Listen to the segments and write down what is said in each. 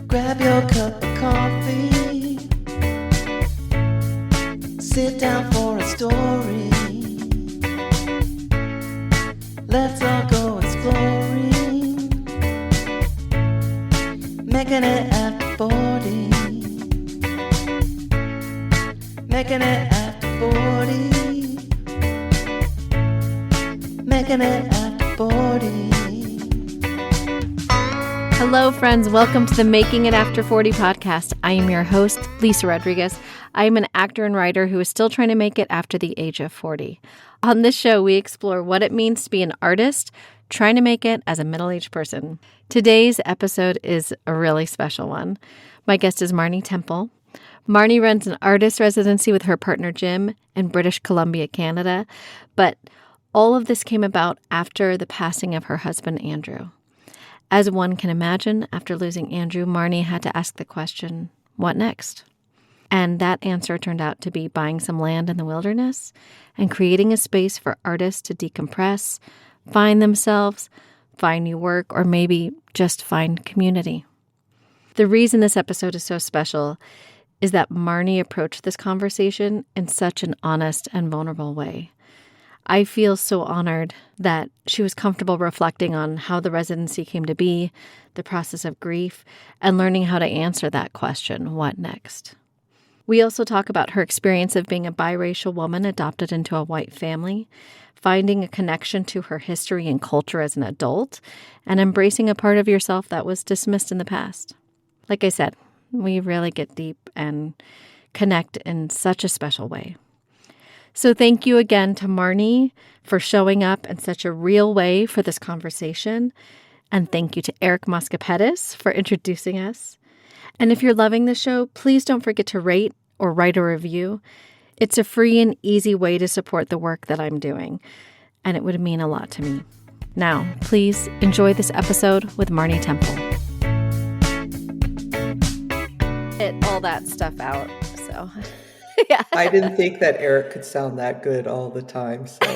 Grab your cup of coffee. Sit down for a story. Let's all go exploring. Making it after 40. Making it after 40. Making it after 40. Hello, friends. Welcome to the Making It After 40 podcast. I am your host, Lisa Rodriguez. I am an actor and writer who is still trying to make it after the age of 40. On this show, we explore what it means to be an artist trying to make it as a middle-aged person. Today's episode is a really special one. My guest is Marnie Temple. Marnie runs an artist residency with her partner, Jim, in British Columbia, Canada. But all of this came about after the passing of her husband, Andrew. As one can imagine, after losing Andrew, Marnie had to ask the question, what next? And that answer turned out to be buying some land in the wilderness and creating a space for artists to decompress, find themselves, find new work, or maybe just find community. The reason this episode is so special is that Marnie approached this conversation in such an honest and vulnerable way. I feel so honored that she was comfortable reflecting on how the residency came to be, the process of grief, and learning how to answer that question, what next? We also talk about her experience of being a biracial woman adopted into a white family, finding a connection to her history and culture as an adult, and embracing a part of yourself that was dismissed in the past. Like I said, we really get deep and connect in such a special way. So thank you again to Marnie for showing up in such a real way for this conversation. And thank you to Eric Moscapetis for introducing us. And if you're loving the show, please don't forget to rate or write a review. It's a free and easy way to support the work that I'm doing, and it would mean a lot to me. Now, please enjoy this episode with Marnie Temple. All that stuff out, so... Yeah. I didn't think that Eric could sound that good all the time, so.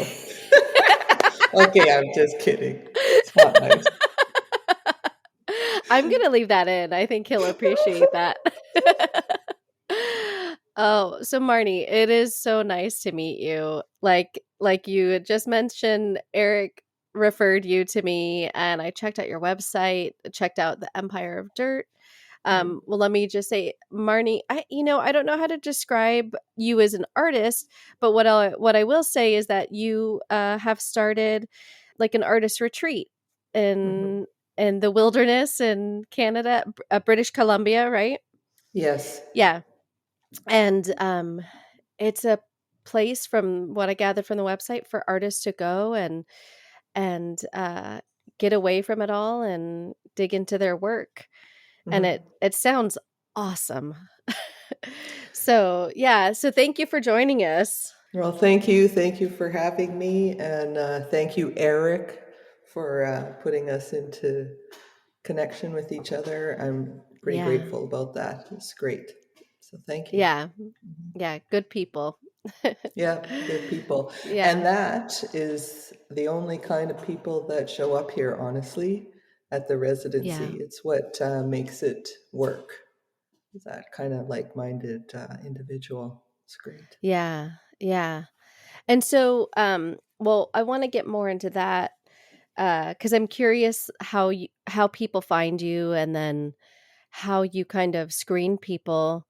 Okay, I'm just kidding. It's not nice. I'm going to leave that in. I think he'll appreciate that. Oh, so Marnie, it is so nice to meet you. Like you had just mentioned, Eric referred you to me, and I checked out your website, checked out the Empire of Dirt. Well, let me just say, Marnie, I don't know how to describe you as an artist, but what I will say is that you have started like an artist retreat in the wilderness in Canada, British Columbia, right? Yes. Yeah. And it's a place, from what I gathered from the website, for artists to go and get away from it all and dig into their work. And it sounds awesome. So thank you for joining us. Well, thank you for having me, and thank you, Eric, for putting us into connection with each other. I'm pretty grateful about that. It's great. So thank you. Yeah, good people. Yeah, good people. Yeah. And that is the only kind of people that show up here, honestly, at the residency. Yeah. It's what makes it work. That kind of like-minded individual. It's great. Yeah. And so, well, I want to get more into that because I'm curious how people find you, and then how you kind of screen people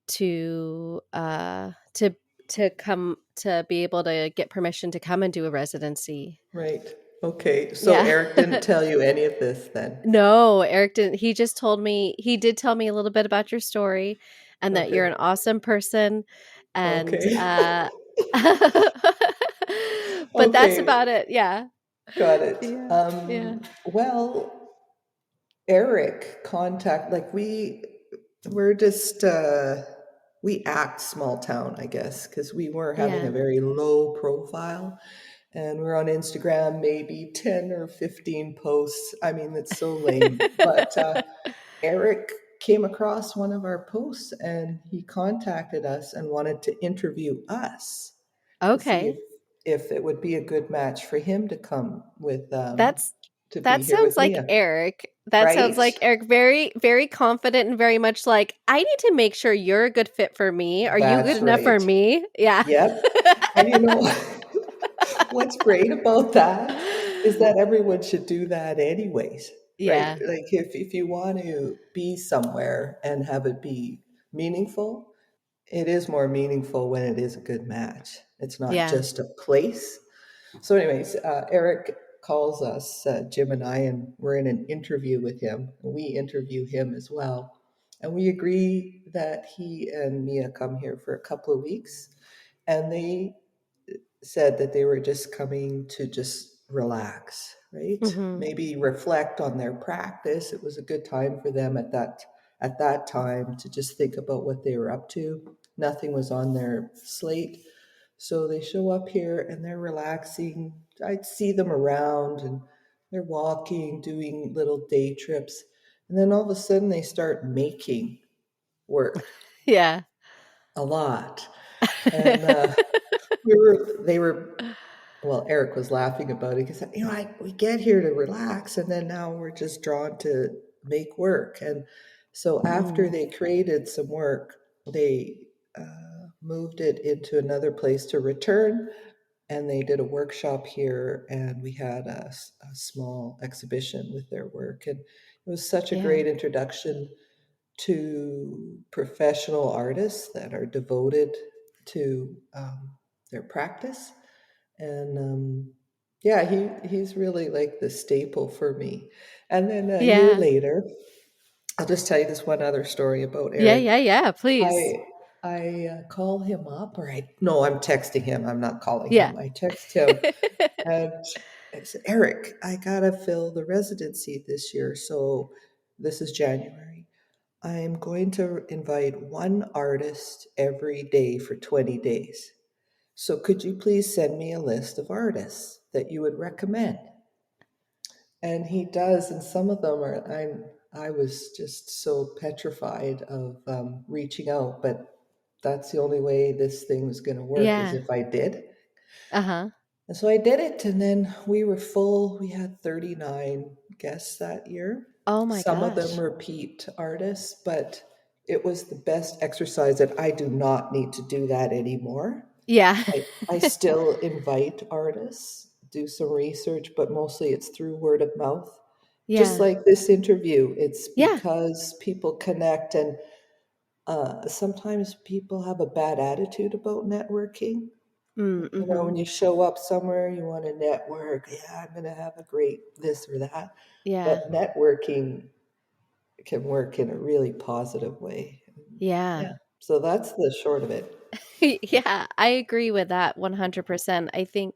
to come to be able to get permission to come and do a residency. Right. Okay. So Eric didn't tell you any of this then? No, Eric didn't. He just told me, he did tell me a little bit about your story and that you're an awesome person. And, but that's about it. Yeah. Got it. Yeah. Well, Eric we're just, we act small town, I guess, because we were having a very low profile. And we're on Instagram, maybe 10 or 15 posts. I mean, it's so lame. But Eric came across one of our posts, and he contacted us and wanted to interview us. Okay. To see if it would be a good match for him to come with. That sounds like Eric. That sounds right? like Eric, very, very confident and very much like, I need to make sure you're a good fit for me. Are you good That's enough for right. me? Yeah. Yep. And you know what's great about that is that everyone should do that anyways, right? Yeah. Like if you want to be somewhere and have it be meaningful, it is more meaningful when it is a good match. It's not Yeah. just a place. So, anyways, Eric calls us, Jim and I, and we're in an interview with him. We interview him as well. And we agree that he and Mia come here for a couple of weeks. And they said that they were just coming to just relax, right? Hmm. Maybe reflect on their practice. It was a good time for them at that time to just think about what they were up to. Nothing was on their slate. So they show up here and they're relaxing. I'd see them around and they're walking, doing little day trips. And then all of a sudden they start making work Yeah. a lot. And they were, well, Eric was laughing about it because, we get here to relax and then now we're just drawn to make work. And so after Mm. they created some work, they moved it into another place to return, and they did a workshop here, and we had a small exhibition with their work. And it was such a Yeah. great introduction to professional artists that are devoted to their practice. And yeah, he's really like the staple for me. And then a year Yeah. later, I'll just tell you this one other story about Yeah. Eric. Yeah. Yeah. Please. I call him up, or I'm texting him. I'm not calling Yeah. him. I text him, and I said, Eric, I gotta fill the residency this year. So this is January. I'm going to invite one artist every day for 20 days. So could you please send me a list of artists that you would recommend? And he does, and some of them are. I was just so petrified of reaching out, but that's the only way this thing was going to work is Yeah. if I did. Uh-huh. And so I did it, and then we were full. We had 39 guests that year. Oh my Some of them gosh. repeat artists, but it was the best exercise, that I do not need to do that anymore. Yeah. I still invite artists, do some research, but mostly it's through word of mouth. Just Yeah. like this interview, it's Yeah. because people connect, and sometimes people have a bad attitude about networking. Mm-hmm. When you show up somewhere, you want to network. Yeah, I'm going to have a great this or that. Yeah. But networking can work in a really positive way. Yeah. Yeah. So that's the short of it. Yeah, I agree with that 100%. I think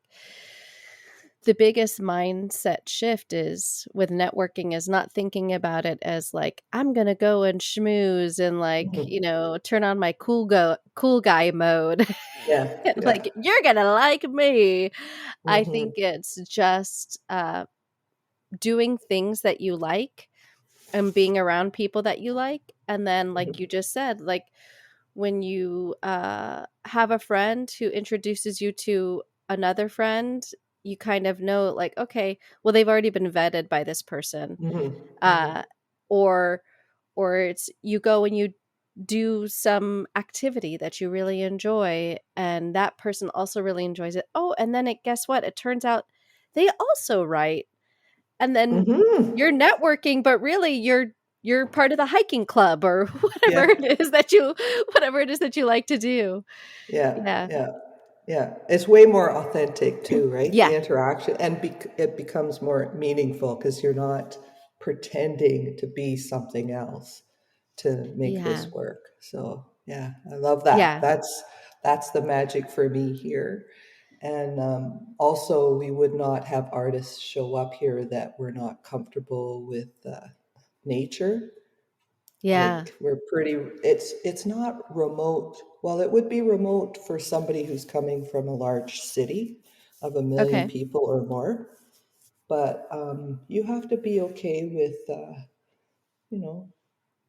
the biggest mindset shift is with networking is not thinking about it as like, I'm going to go and schmooze and like, Mhm. turn on my cool guy mode. Yeah. And Yeah. like, you're going to like me. I Hmm. think it's just doing things that you like and being around people that you like. And then, like you just said, like when you have a friend who introduces you to another friend, you kind of know, like, okay, well, they've already been vetted by this person. Hmm. Hmm. Uh, or, or it's you go and you do some activity that you really enjoy, and that person also really enjoys it. Oh, and then guess what? It turns out they also write, and then Hmm. you're networking, but really you're part of the hiking club or Yeah. whatever it is that you like to do. Yeah. Yeah. Yeah. Yeah. It's way more authentic too, right? The Yeah. interaction, and it becomes more meaningful because you're not pretending to be something else to make Yeah. this work. So yeah, I love that. Yeah. That's the magic for me here. And also, we would not have artists show up here that were not comfortable with nature. Yeah. Like we're pretty. It's not remote. Well, it would be remote for somebody who's coming from a large city of 1 million Okay. people or more. But you have to be okay with you know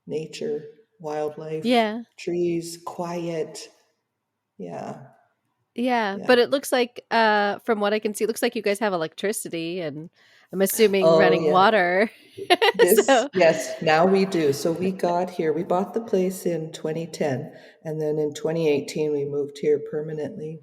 nature, wildlife, Yeah. trees, quiet. Yeah, Yeah. yeah. But it looks like from what I can see, it looks like you guys have electricity and I'm assuming Oh, running yeah. water. This, So, yes, now we do. So we got here, we bought the place in 2010, and then in 2018 we moved here permanently.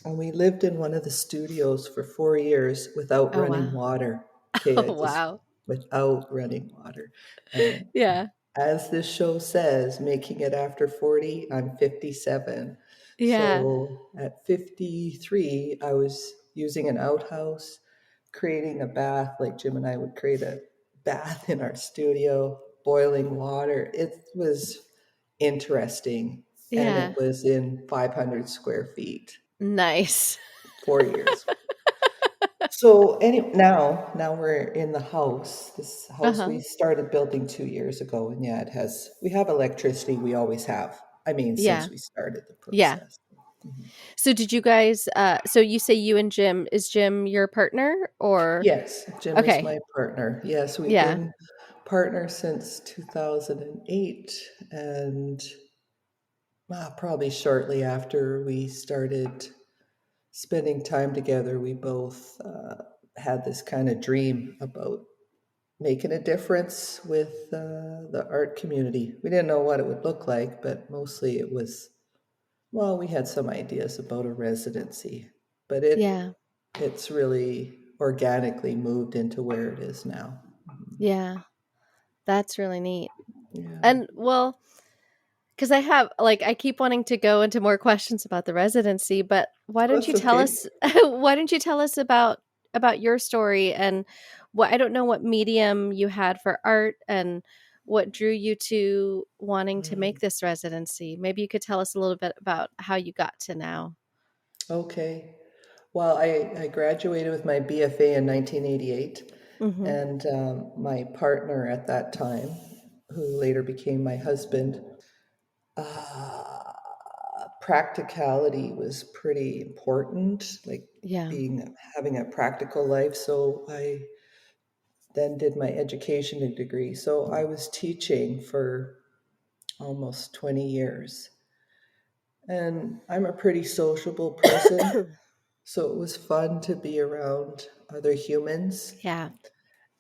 And we lived in one of the studios for 4 years without oh, running wow. water. Okay, I Oh, just wow. without running water. And Yeah. as this show says, making it after 40, I'm 57. Yeah. So at 53, I was using an outhouse, creating a bath, like Jim and I would create a bath in our studio, boiling water. It was interesting. And it Yeah. was in 500 square feet, Nice. 4 years. So now we're in the house. This house we Uh-huh. started building 2 years ago, and yeah, we have electricity. We always have. I mean, since Yeah. we started the Yeah. process. Mhm. So did you guys so you say you and Jim, is Jim your partner or Yes, Jim is okay. my partner. Yes, we've Yeah. been partners since 2008, and probably shortly after we started spending time together, we both had this kind of dream about making a difference with the art community. We didn't know what it would look like, but mostly it was, well, we had some ideas about a residency, but Yeah. it's really organically moved into where it is now. Mhm. Yeah. That's really neat. Yeah, And well, because I have like I keep wanting to go into more questions about the residency, but why don't you that's tell okay. us why don't you tell us about your story and what I don't know what medium you had for art and what drew you to wanting to make Mm. this residency. Maybe you could tell us a little bit about how you got to now. Okay. Well, I graduated with my BFA in 1988, Mhm. and my partner at that time, who later became my husband, uh, practicality was pretty important, like Yeah. being having a practical life. So I then did my education degree. So I was teaching for almost 20 years. And I'm a pretty sociable person, so it was fun to be around other humans. Yeah.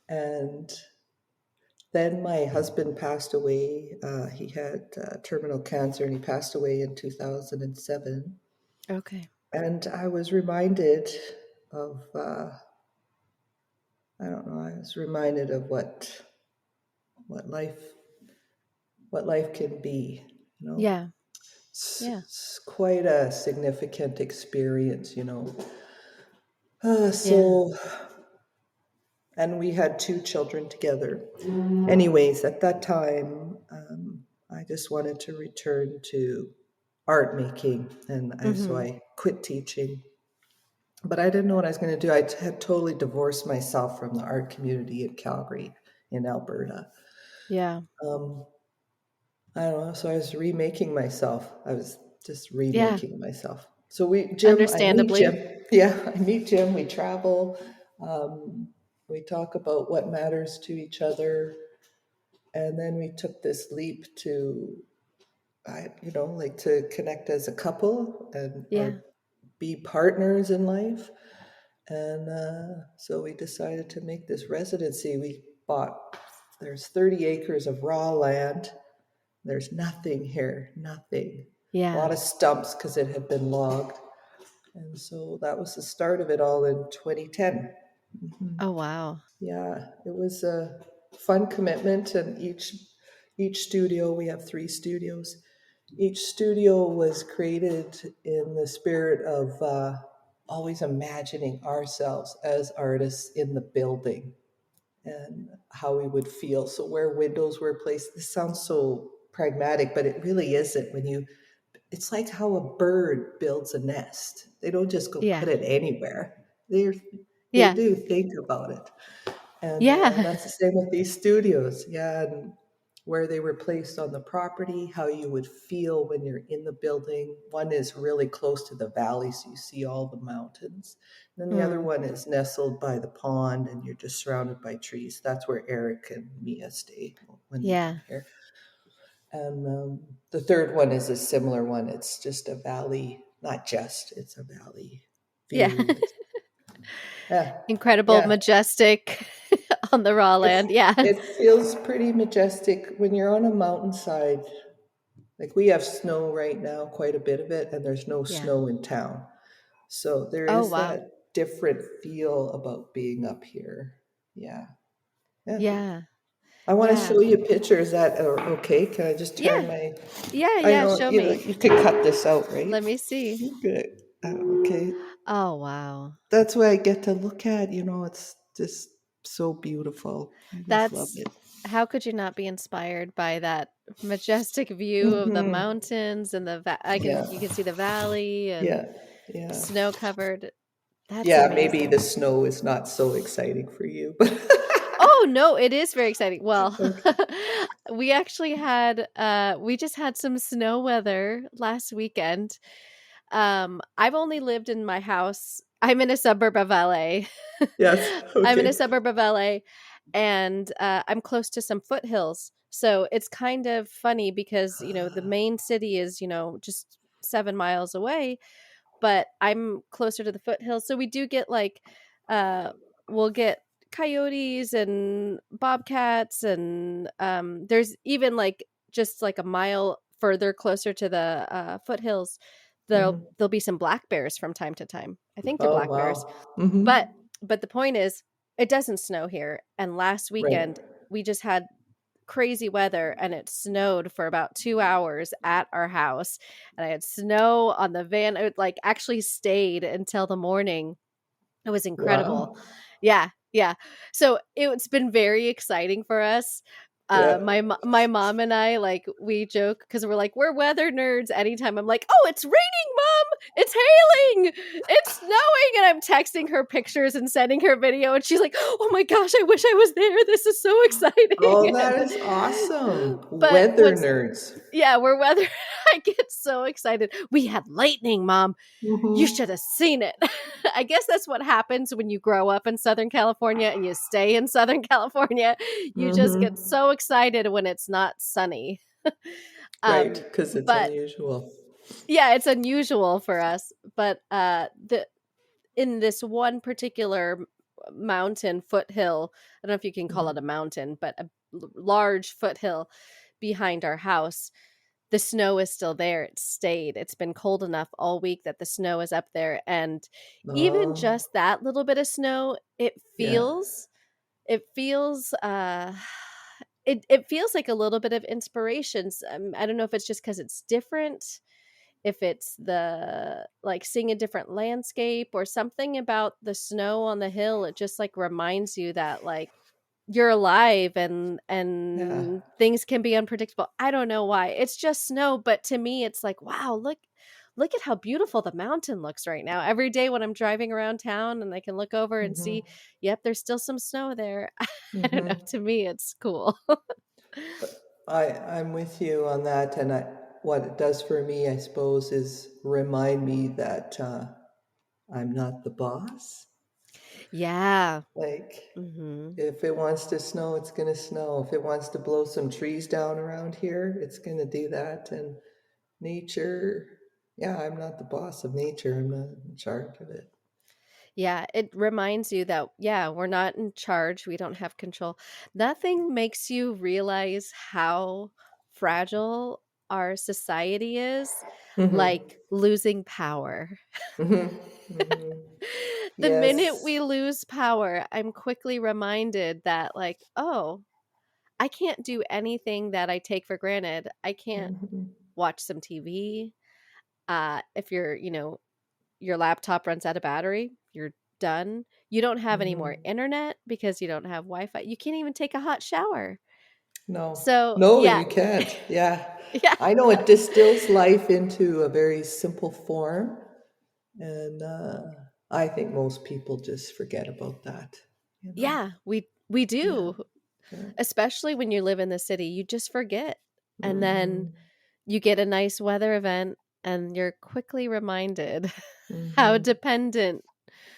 And then my husband passed away. He had terminal cancer and he passed away in 2007. Okay. And I was reminded of, I don't know, I was reminded of what life, what life can be, you know. Yeah. Yeah. It's quite a significant experience, you know. Yeah. So, and we had two children together. Anyways, at that time, I just wanted to return to art making, and so Mhm. I quit teaching. But I didn't know what I was going to do. I had totally divorced myself from the art community in Calgary, in Alberta. Yeah. Um, I don't know. So I was remaking myself. I was just Yeah. remaking myself. So I meet Understandably. Jim. Yeah, I meet Jim. We travel. Um, we talk about what matters to each other. And then we took this leap to, like to connect as a couple and Yeah. or be partners in life. And so we decided to make this residency. There's 30 acres of raw land. There's nothing here, nothing. A Yeah. lot of stumps because it had been logged. And so that was the start of it all in 2010. Mhm. Oh, wow. Yeah, it was a fun commitment, and each studio, we have 3 studios. Each studio was created in the spirit of always imagining ourselves as artists in the building and how we would feel. So where windows were placed, this sounds so pragmatic, but it really isn't. It's like how a bird builds a nest. They don't just go Yeah. put it anywhere. They they Yeah. do think about it. And Yeah. that's the same with these studios. Yeah, and where they were placed on the property, how you would feel when you're in the building. One is really close to the valley, so you see all the mountains. And then the other Mm. one is nestled by the pond, and you're just surrounded by trees. That's where Eric and Mia stay when they come Yeah. here. And the third one is a similar one. It's just a valley, not just, it's a valley Yeah. view. Yeah, Incredible, yeah. majestic, on the raw It's, land. Yes. it feels pretty majestic when you're on a mountainside. Like we have snow right now, quite a bit of it, and there's no Yeah. snow in town. So there Oh, is wow. that different feel about being up here. Yeah. Yeah. Yeah. I want to Yeah. show you pictures. That are okay? Can I just turn Yeah. my? Yeah. I Yeah. know Show you know me. you could cut this out, right? Let me see. Good. Okay. Oh, wow. That's what I get to look at. It's just so beautiful. I just love That's it. how could you not be inspired by that majestic view of the Hmm. mountains and Yeah. you can see the valley and Yeah. Yeah. snow covered. That's Yeah. Maybe the amazing. snow is not so exciting for you, but Oh no, it is very exciting. Well, okay. we actually had we just had some snow weather last weekend. I've only lived in my house. I'm in a suburb of LA. Yes. I'm in a Okay. suburb of LA and I'm close to some foothills. So it's kind of funny because, the main city is, just 7 miles away, but I'm closer to the foothills. So we do get uh we'll get coyotes and bobcats and there's even just like a mile further closer to the foothills Hmm. there'll be some black bears from time to time. I think they're Oh black bears. wow. Hmm. But the point is it doesn't snow here. And last Right. weekend we just had crazy weather and it snowed for about 2 hours at our house. And I had snow on the van. It actually stayed until the morning. It was incredible. Wow. Yeah, yeah. So it's been very exciting for us. Yeah. My mom and I we joke because we're weather nerds. Anytime I'm like, oh, it's raining, mom, it's hailing, it's snowing, and I'm texting her pictures and sending her video, and she's like, oh my gosh, I wish I was there. This is so exciting. Oh, that is awesome. But Weather what's nerds. yeah, we're weather. I get so excited. We had lightning, mom. You Hmm. should have seen it. I guess that's what happens when you grow up in Southern California and you stay in Southern California. You just get Hmm. so excited when it's not sunny. Right, um, because it's but unusual. yeah, it's unusual for us. But the in this one particular mountain foothill, I don't know if you can call it a mountain, but a large foothill behind our house, the snow is still there. It stayed. It's been cold enough all week that the snow is up there. And even Oh, just that little bit of snow, yeah. it feels, it feels like a little bit of inspiration. I don't know if it's just because it's different, if it's the seeing a different landscape or something about the snow on the hill. It just reminds you that you're alive Yeah. and things can be unpredictable. I don't know why. It's just snow, but to me it's like, wow, look at how beautiful the mountain looks right now. Every day when I'm driving around town and I can look over and Hmm. see, yep, there's still some snow there. I don't know. Hmm. To me it's cool. I'm with you on that, and what it does for me, I suppose, is remind me that I'm not the boss. Yeah. Like, Mhm. if it wants to snow, it's going to snow. If it wants to blow some trees down around here, it's going to do that. And nature, yeah, I'm not the boss of nature. I'm not in charge of it. Yeah, it reminds you that, yeah, we're not in charge. We don't have control. Nothing makes you realize how fragile our society is, Hmm. like losing power. Hmm. Hmm. The minute Yes. we lose power, I'm quickly reminded that, oh, I can't do anything that I take for granted. I can't Hmm. watch some TV. If your laptop runs out of battery, you're done. You don't have any more Hmm. internet because you don't have Wi-Fi. You can't even take a hot shower. No, So, no, yeah. you can't. Yeah. Yeah. I know it distills life into a very simple form. And I think most people just forget about that, you know? Yeah, we Yeah. do. Yeah. Especially when you live in the city, you just forget. And then Hmm. you get a nice weather event and you're quickly reminded how Hmm. dependent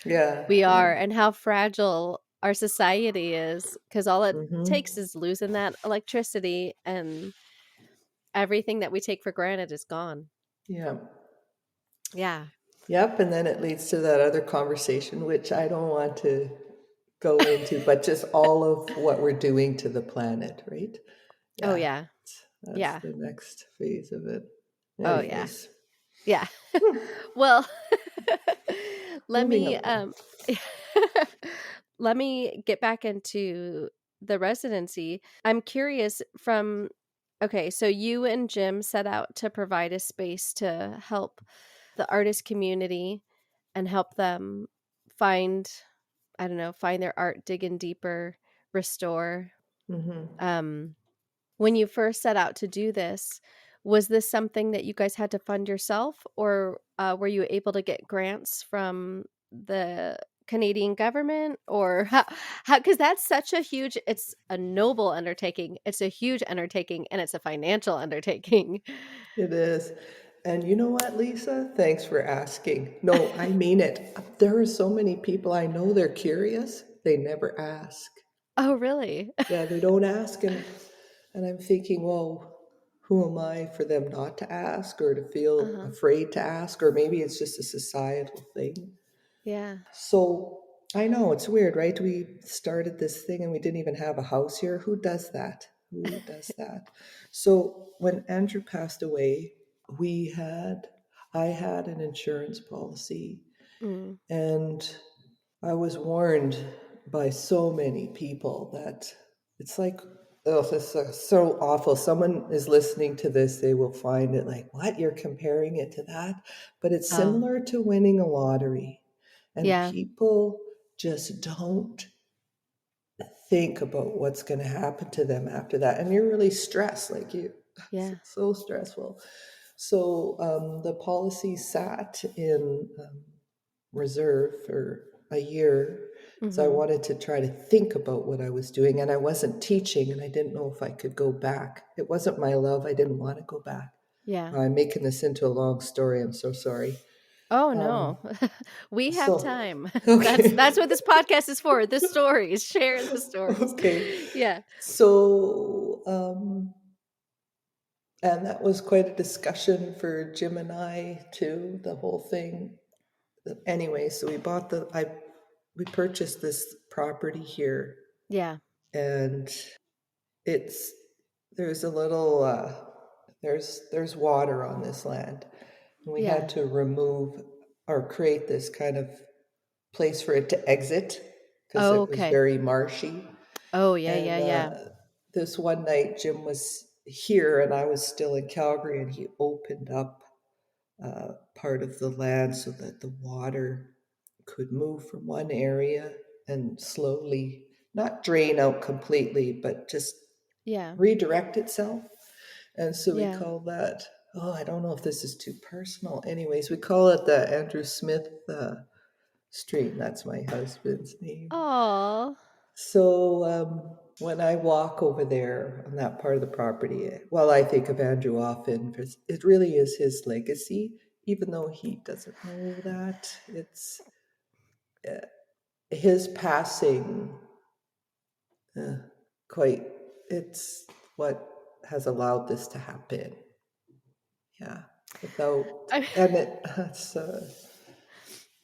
Yeah. we Yeah. are and how fragile our society is because all it Hmm. takes is losing that electricity and everything that we take for granted is gone. Yeah. Yeah. Yep. And then it leads to that other conversation, which I don't want to go into, but just all of what we're doing to the planet, right? Oh, Yeah, yeah. that's Yeah. the next phase of it. Oh, yeah. Anyways, Yeah. Well, let moving me along. let me get back into the residency. I'm curious from okay, so you and Jim set out to provide a space to help the artist community and help them find, I don't know, find their art, dig in deeper, restore. Hmm. Um when you first set out to do this, was this something that you guys had to fund yourself, or were you able to get grants from the Canadian government, or how? Because that's such a huge, it's a noble undertaking, it's a huge undertaking, and it's a financial undertaking. It is. And you know what, Lisa? Thanks for asking. No, I mean it. There are so many people I know they're curious. They never ask. Oh, really? Yeah, they don't ask. And I'm thinking, well, who am I for them not to ask or to feel Uh-huh. afraid to ask? Or maybe it's just a societal thing. Yeah. So I know it's weird, right? We started this thing and we didn't even have a house here. Who does that? Who does that? So when Andrew passed away, we had, I had an insurance policy, Mm. and I was warned by so many people that it's like, oh, this is so awful. Someone is listening to this, they will find it like, what? You're comparing it to that? But it's Oh, similar to winning a lottery. And yeah. people just don't think about what's going to happen to them after that. And you're really stressed, like you, Yeah. so stressful. So the policy sat in reserve for a year. So I Mm-hmm. wanted to try to think about what I was doing, and I wasn't teaching, and I didn't know if I could go back. It wasn't my love. I didn't want to go back. Yeah. I'm making this into a long story. I'm so sorry. Oh, Um, no. We have so, time. That's okay. what this podcast is for. The stories. Share the stories. Okay. Yeah. So, and that was quite a discussion for Jim and I too, the whole thing. Anyway, so we purchased this property here, Yeah. and it's, there's a little, there's water on this land. And we had Yeah. to remove or create this kind of place for it to exit because Oh, it was okay. very marshy. Oh, yeah, yeah, And yeah. this one night, Jim was here and I was still in Calgary, and he opened up part of the land so that the water could move from one area and slowly, not drain out completely, but just Yeah. redirect itself. And so we Yeah. call that, oh, I don't know if this is too personal. Anyways, we call it the Andrew Smith Street. That's my husband's name. Oh, So when I walk over there on that part of the property, well, I think of Andrew often because it really is his legacy, even though he doesn't know that. It's his passing, uh, quite, it's what has allowed this to happen. Yeah, without, I'm and it's,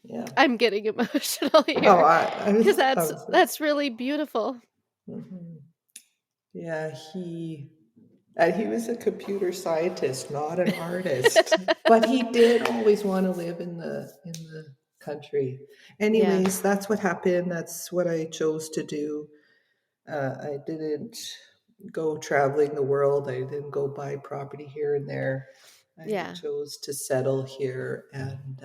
yeah. I'm getting emotional Oh, here because I that's was, that's really beautiful. mhm. Yeah, and he was a computer scientist, not an artist, but he did always want to live in the country. Yeah. Anyways, that's what happened. That's what I chose to do. I didn't go traveling the world. I didn't go buy property here and there. I Yeah. chose to settle here, and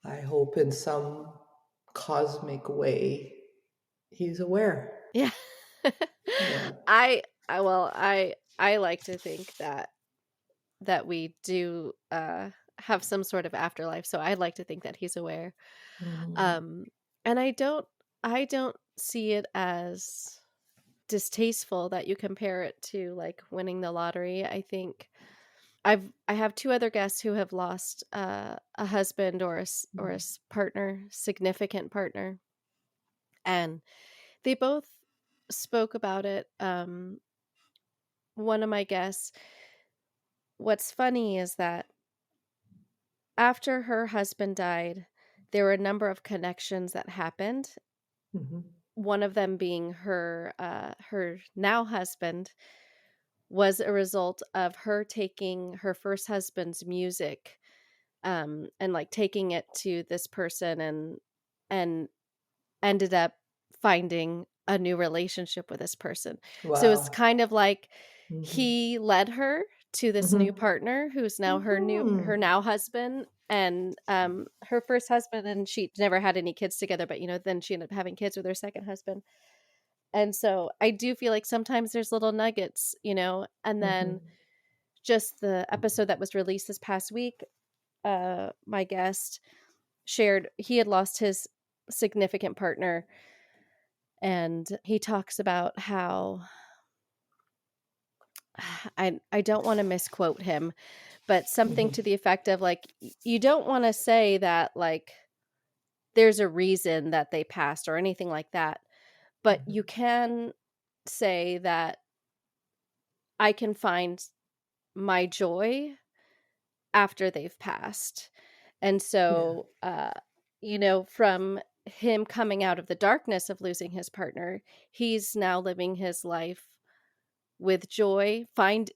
I hope in some cosmic way he's aware. Yeah. Yeah. I well, I like to think that we do have some sort of afterlife, so I'd like to think that he's aware. Mhm. Um and I don't see it as distasteful that you compare it to like winning the lottery. I think I have two other guests who have lost a husband or partner, significant partner, and they both spoke about it. One of my guests, what's funny is that after her husband died, there were a number of connections that happened, Mhm. one of them being her now husband, was a result of her taking her first husband's music, and like taking it to this person, and ended up finding a new relationship with this person. So it's Wow. kind of like Mhm. he led her to this new Mhm. partner who's now her Mhm. now husband, and her first husband, and she never had any kids together, but then she ended up having kids with her second husband. And so I do feel like sometimes there's little nuggets, and then Mhm. just the episode that was released this past week, my guest shared he had lost his significant partner, and he talks about how I don't want to misquote him, but something to Mhm. the effect of like you don't want to say that like there's a reason that they passed or anything like that, but you Mhm. can say that I can find my joy after they've passed. And Yeah. so, from him coming out of the darkness of losing his partner, he's now living his life with joy, find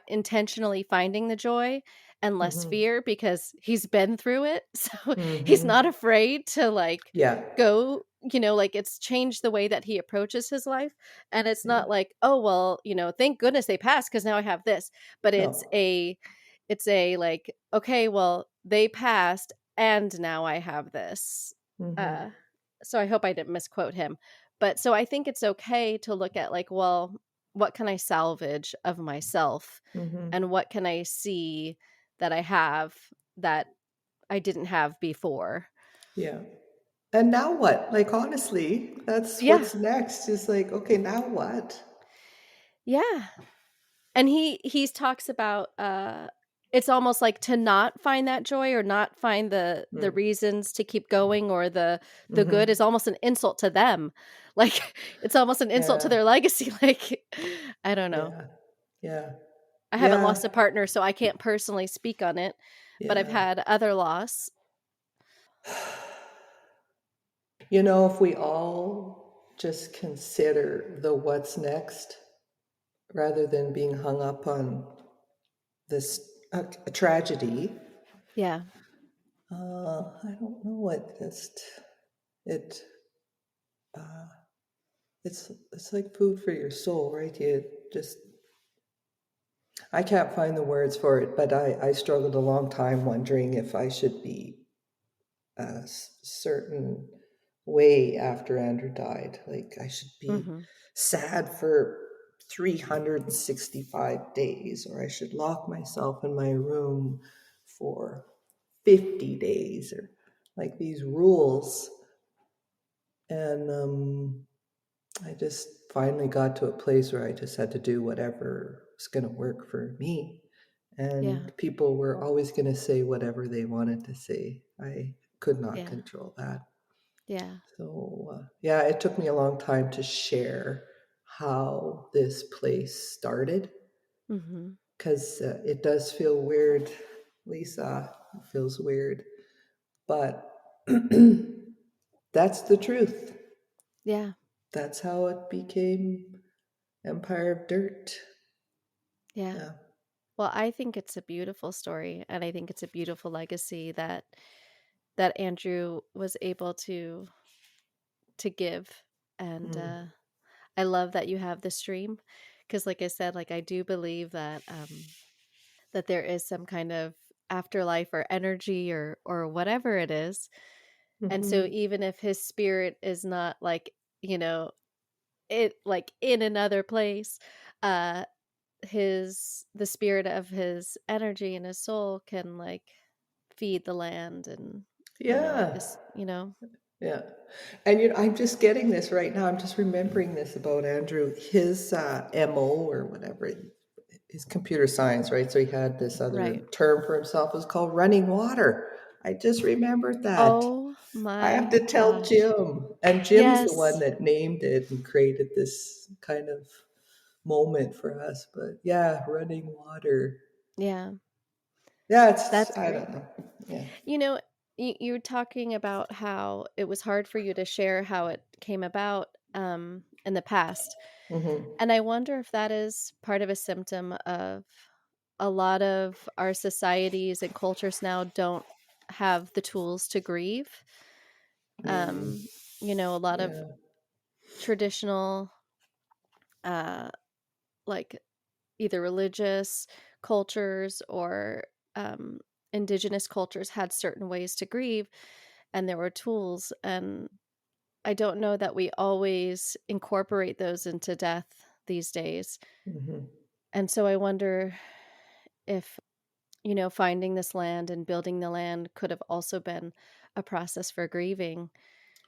intentionally finding the joy and less Mhm. fear because he's been through it. So he's not Mhm. afraid to like Yeah. go, like it's changed the way that he approaches his life. And it's Yeah. not like, oh well, thank goodness they passed because now I have this. But No. it's a like, okay, well, they passed and now I have this. Mhm. Uh so I hope I didn't misquote him. But so I think it's okay to look at like, well, what can I salvage of myself, Mhm. and what can I see that I have that I didn't have before? Yeah. And now what? Like, honestly, that's Yeah. what's next. Is like, okay, now what? Yeah. And he talks about it's almost like to not find that joy or not find the Mm. reasons to keep going, or the good Mhm. is almost an insult to them. Like it's almost an insult to Yeah. their legacy. Like I don't know. Yeah. Yeah. I haven't Yeah. lost a partner, so I can't personally speak on it, but I've Yeah. had other loss. If we all just consider the what's next rather than being hung up on this a tragedy, Yeah. I don't know what just it uh, it's like food for your soul, right? You just I can't find the words for it, but I struggled a long time wondering if I should be a certain way after Andrew died. Like I should be Mhm. sad for 365 days, or I should lock myself in my room for 50 days, or like these rules. And I just finally got to a place where I just had to do whatever was going to work for me. Yeah. And people were always going to say whatever they wanted to say. I could not Yeah. control that. Yeah. So, yeah, it took me a long time to share how this place started Mhm. because it does feel weird, Lisa. It feels weird. But that's the truth. Yeah. That's how it became Empire of Dirt. Yeah. Yeah. Well, I think it's a beautiful story, and I think it's a beautiful legacy that Andrew was able to give. And Mm. I love that you have the stream, because like I said, like I do believe that there is some kind of afterlife or energy or whatever it is. And so Hmm. even if his spirit is not like, you know, it like in another place, uh the spirit of his energy and his soul can like feed the land, and Yeah. this, Yeah. And I'm just getting this right now. I'm just remembering this about Andrew. His MO or whatever, his computer science, right? So he had this right. other term for himself. It was called running water. I just remembered that. Oh I have my to tell gosh. Jim. And Jim's the one Yes. that named it and created this kind of moment for us. But yeah, running water. Yeah. Yeah, it's, That's I great. don't know. Yeah. You know, you were talking about how it was hard for you to share how it came about in the past. Hmm. And I wonder if that is part of a symptom of a lot of our societies and cultures now don't have the tools to grieve. Mm, A lot of yeah. traditional, uh, like either religious cultures or um, indigenous cultures had certain ways to grieve, and there were tools. And I don't know that we always incorporate those into death these days. Hmm. And so I wonder if, finding this land and building the land could have also been a process for grieving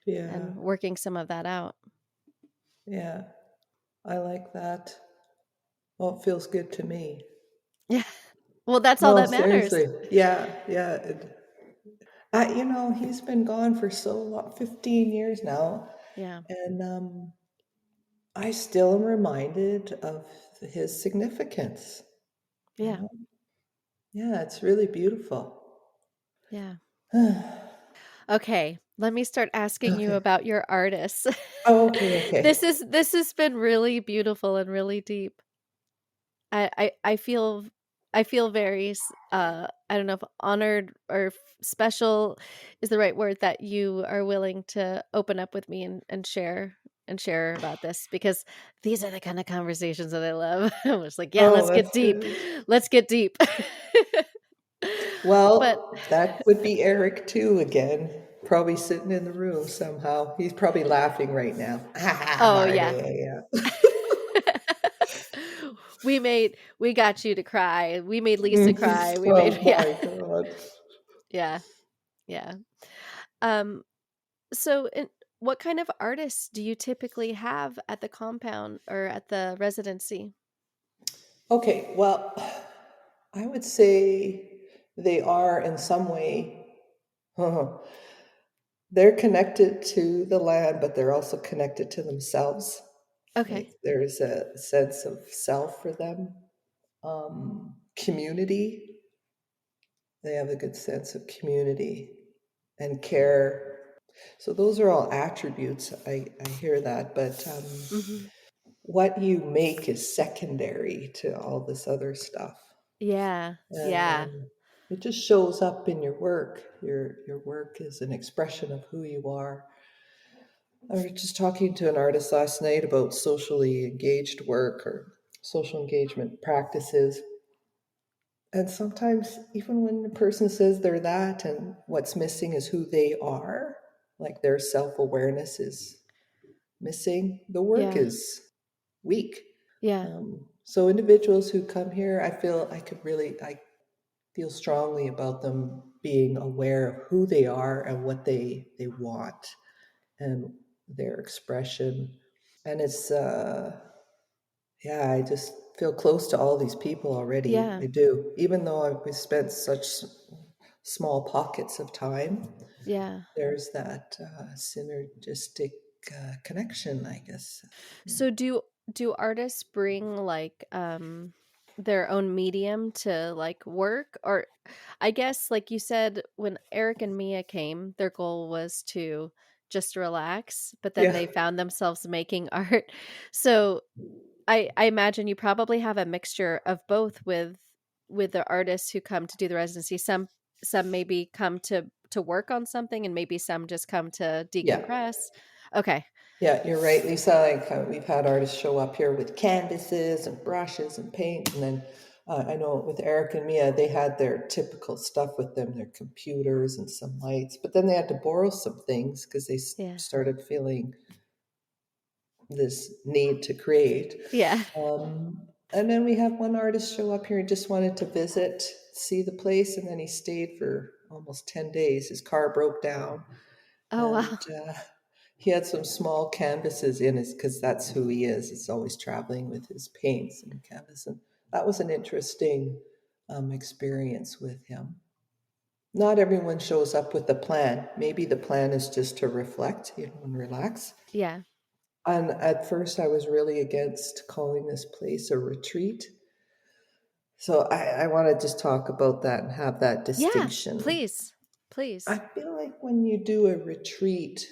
Yeah. and working some of that out. Yeah. I like that. Well, it feels good to me. Yeah. Well, that's all No, that matters. seriously. Yeah. Yeah. He's been gone for so long, 15 years now. Yeah. And I still am reminded of his significance. You Yeah. know? Yeah, it's really beautiful. Yeah. Okay. Okay, let me start asking you about your artists. Oh, okay, okay. This has been really beautiful and really deep. I feel very I don't know if honored or special is the right word, that you are willing to open up with me and share about this, because these are the kind of conversations that I love. I'm just like, yeah, Oh, let's get that's deep. good. Let's get deep. But Well, that would be Eric too again. Probably sitting in the room somehow. He's probably laughing right now. Ah, oh yeah. Marty. Yeah. We got you to cry. We made Lisa Mhm. cry. We made Oh yeah. my God. Yeah. Yeah. Um so what kind of artists do you typically have at the compound or at the residency? Okay, well, I would say they are in some way, they're connected to the land, but they're also connected to themselves. Okay. Like there's a sense of self for them. Community, they have a good sense of community and care. So those are all attributes. I hear that, but Mhm. what you make is secondary to all this other stuff. Yeah. And Yeah. it just shows up in your work. Your work is an expression of who you are. I was just talking to an artist last night about socially engaged work or social engagement practices. And sometimes, even when the person says they're that, and what's missing is who they are, like their self awareness is missing, the work Yeah. is weak. Yeah. So, individuals who come here, I feel strongly about them being aware of who they are and what they want and their expression. And yeah, I just feel close to all these people already. Yeah. I do, even though we spent such small pockets of time. Yeah. There's that synergistic connection, I guess. So do artists bring like their own medium to like work, or I guess like you said, when Eric and Mia came, their goal was to just relax, but then Yeah, they found themselves making art. So I imagine you probably have a mixture of both with the artists who come to do the residency. Some maybe come to work on something, and maybe some just come to yeah. decompress. Okay. Yeah, you're right, Lisa. Like we've had artists show up here with canvases and brushes and paint, and then I know with Eric and Mia, they had their typical stuff with them, their computers and some lights. But then they had to borrow some things because they Yeah. started feeling this need to create. Yeah. And then we have one artist show up here and just wanted to visit, see the place, and then he stayed for almost 10 days. His car broke down, Oh and wow. he had some small canvases in his, because that's who he is. He's always traveling with his paints and canvas, and that was an interesting experience with him. Not everyone shows up with the plan. Maybe the plan is just to reflect, and relax. Yeah. And at first, I was really against calling this place a retreat. So I want to just talk about that and have that Yeah, distinction. please. please. I feel like when you do a retreat,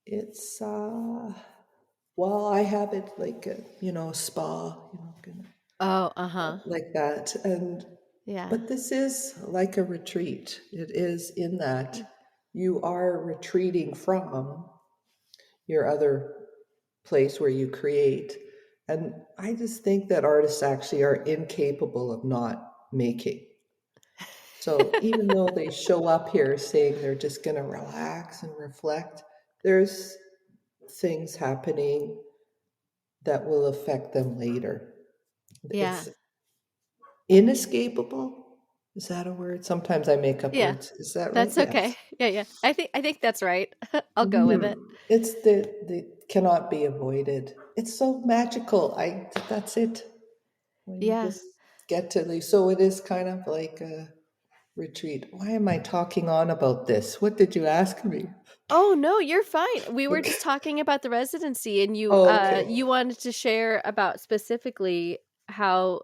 it's well, I have it like a, a spa, Oh, uh-huh. like that. And Yeah. but this is like a retreat. It is in that you are retreating from your other place where you create. And I just think that artists actually are incapable of not making. So even though they show up here saying they're just going to relax and reflect, there's things happening that will affect them later. Yeah. It's inescapable. Is that a word? Sometimes I make up Yeah. words. Is that right? That's okay. Yes. Yeah, yeah. I think that's right. I'll go with it. It's the cannot be avoided. It's so magical. That's it. When you Yeah. just get to leave. So it is kind of like a retreat. Why am I talking on about this? What did you ask me? Oh, no, you're fine. We were Okay. just talking about the residency, and you Oh, okay. you wanted to share about specifically how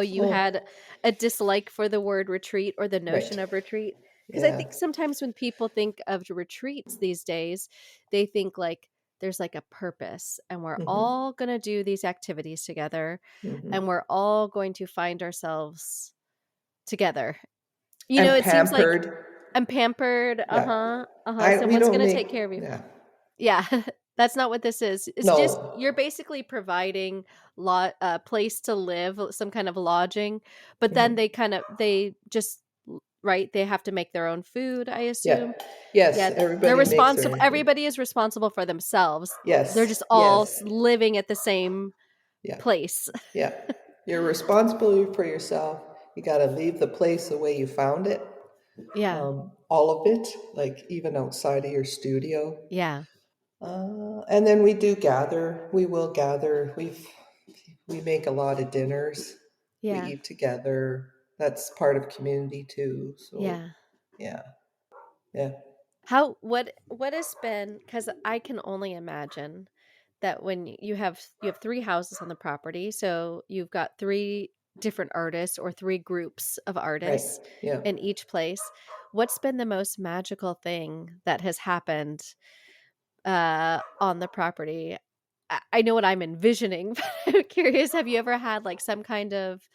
you had Oh, a dislike for the word retreat or the right. notion of retreat. Because I Yeah. think sometimes when people think of retreats these days, they think like there's like a purpose and we're Hmm. all going to do these activities together and Hmm. we're all going to find ourselves together. You know, And it seems like pampered. I'm pampered. Yeah. Uh-huh. Uh-huh. We Someone's don't going to make. take care of you. Yeah. Yeah, that's not what this is. It's just No. you're basically providing place to live, some kind of lodging, but then Hmm. they just right, they have to make their own food, I Yeah. assume. Yes. Yeah, they're Everybody makes their responsible. own food. Everybody is responsible for themselves. They're Yes. just all Yes. living at the same Yeah. place. Yeah. You're responsible for yourself. You got to leave the place the way you found it. Yeah. All of it, like even outside of your studio. Yeah. And then we do gather. We will gather. We make a lot of dinners. We Yeah. eat together. That's part of community too. So Yeah. yeah, yeah, How what has been, cuz I can only imagine that when you have three houses on the property, so you've got three different artists or three groups of right, artists yeah. in each place. What's been the most magical thing that has happened on the property? I know what I'm envisioning, but I'm curious, have you ever had like some kind of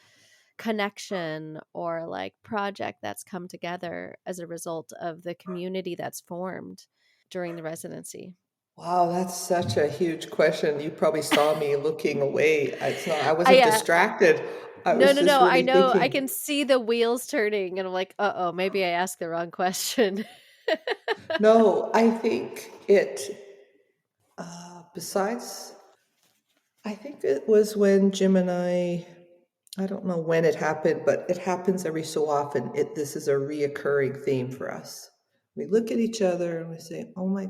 connection or like project that's come together as a result of the community that's formed during the residency? Wow, that's such a huge question. You probably saw me looking away. It's not. I I wasn't distracted. I No, was no, just no. I really know. I thinking. can see the wheels turning, and I'm like, uh-oh, maybe I asked the wrong question. No, I think it. Besides, I think it was when Jim and I don't know when it happened, but it happens every so often. This is a reoccurring theme for us. We look at each other and we say, "Oh my,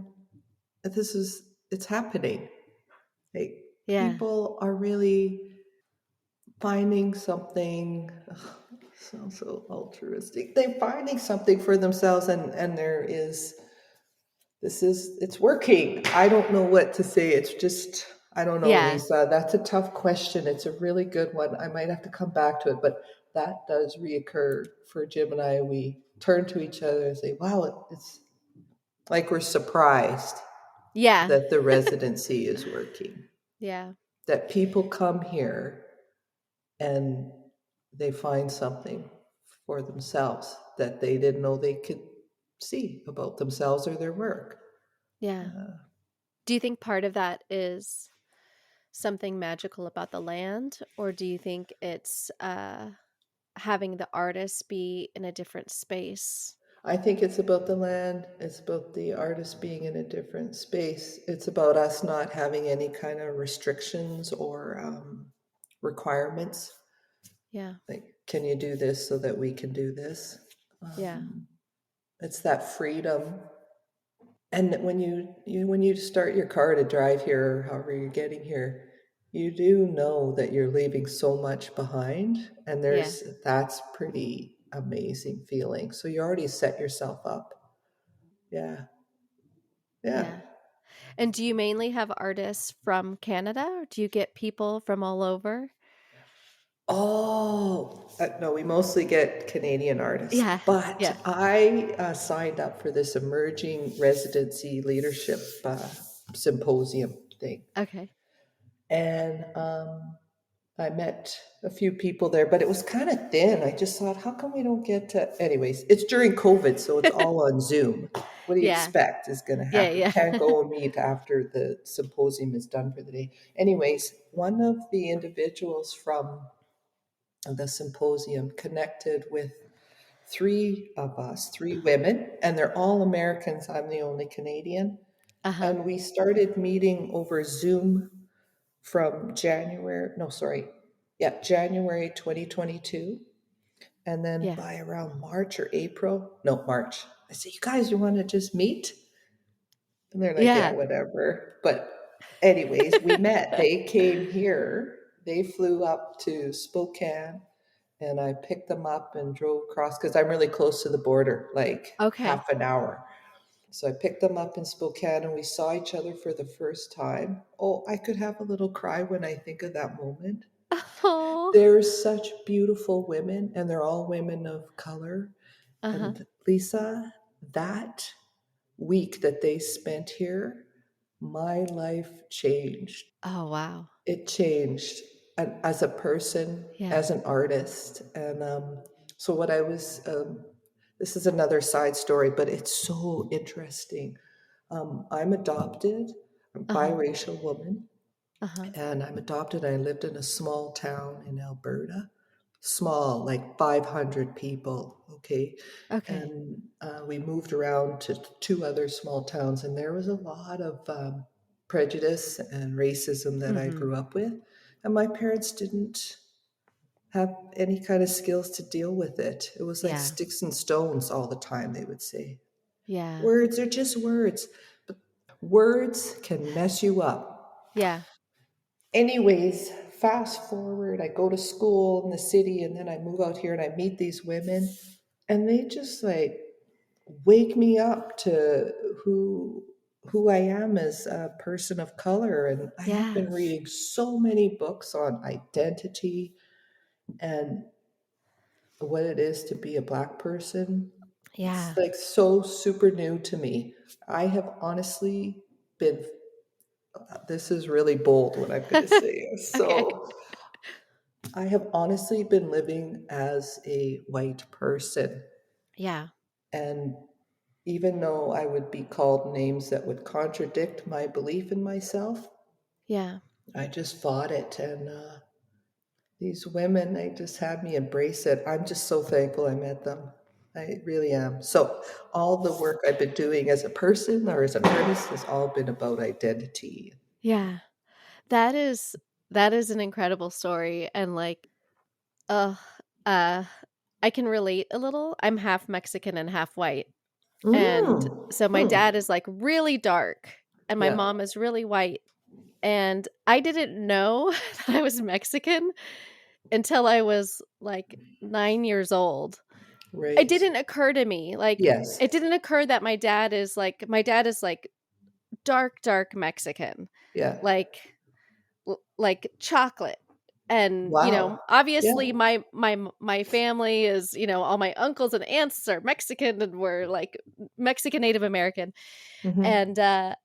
it's happening." Like Yeah, people are really finding something. Ugh, sounds so altruistic. They're finding something for themselves, and there is it's working. I don't know what to say. It's just, I don't know, yeah, Lisa. That's a tough question. It's a really good one. I might have to come back to it, but that does reoccur for Jim and I. We turn to each other and say, wow, it's like we're surprised yeah, that the residency is working, yeah, that people come here and they find something for themselves that they didn't know they could see about themselves or their work. yeah. Do you think part of that is something magical about the land, or do you think it's having the artists be in a different space? I think it's about the land. It's about the artist being in a different space. It's about us not having any kind of restrictions or requirements. Yeah, Like, can you do this so that we can do this? yeah, It's that freedom. And when you start your car to drive here, or however you're getting here, you do know that you're leaving so much behind, and yeah, that's pretty amazing feeling. So you already set yourself up. Yeah, yeah. yeah. And do you mainly have artists from Canada, or do you get people from all over? Oh, No, we mostly get Canadian artists. Yeah. But Yeah. I signed up for this emerging residency leadership symposium thing. Okay. And I met a few people there, but it was kind of thin. I just thought, how come we don't get to. Anyways, it's during COVID, so it's all on Zoom. What do you Yeah. expect is going to Yeah. happen? Yeah. Can't go and meet after the symposium is done for the day. Anyways, one of the individuals from the symposium connected with three of us, three women, and they're all Americans. I'm the only Canadian. Uh-huh. And we started meeting over Zoom from January, no, sorry, yeah, January 2022. And then Yeah. by around March or April, no, March, I said, you guys, you want to just meet? And they're like, yeah, Yeah. whatever. But, anyways, we met. They came here, they flew up to Spokane, and I picked them up and drove across because I'm really close to the border, like Okay. half an hour. So I picked them up in Spokane and we saw each other for the first time. Oh, I could have a little cry when I think of that moment. Oh. They're such beautiful women and they're all women of color. Uh-huh. And Lisa, that week that they spent here, my life changed. Oh, wow. It changed as a person, Yeah. as an artist. And so, what I was, this is another side story, but it's so interesting. I'm adopted, I'm a Uh-huh. biracial woman, Uh-huh. and I'm adopted. I lived in a small town in Alberta, small, like 500 people, okay? Okay. And we moved around to two other small towns, and there was a lot of prejudice and racism that I Mm-hmm. grew up with. And my parents didn't have any kind of skills to deal with it. It was like Yeah. sticks and stones all the time, they would say. Yeah. Words are just words, but words can mess you up. Yeah. Anyways, fast forward, I go to school in the city and then I move out here and I meet these women and they just like wake me up to who I am as a person of color. And I have Yeah. been reading so many books on identity and what it is to be a black person. It's Yeah. like so super new to me. I have honestly been, this is really bold what I'm going to say. Okay. So I have honestly been living as a white person. Yeah. And even though I would be called names that would contradict my belief in myself, Yeah. I just fought it. And these women, they just had me embrace it. I'm just so thankful I met them. I really am. So, all the work I've been doing as a person or as an artist has all been about identity. Yeah. That is that is an incredible story and like uh uh I can relate a little. I'm half Mexican and half white. And Mm. so my Hmm. dad is like really dark and my Yeah, mom is really white. And I didn't know that I was Mexican until I was like 9 years old. It right. didn't occur to me. Like Yes. it didn't occur that my dad is like dark Mexican. Yeah. Like like chocolate. And Wow. Yeah. obviously my family is, all my uncles and aunts are Mexican and we're like Mexican Native American. Hmm. And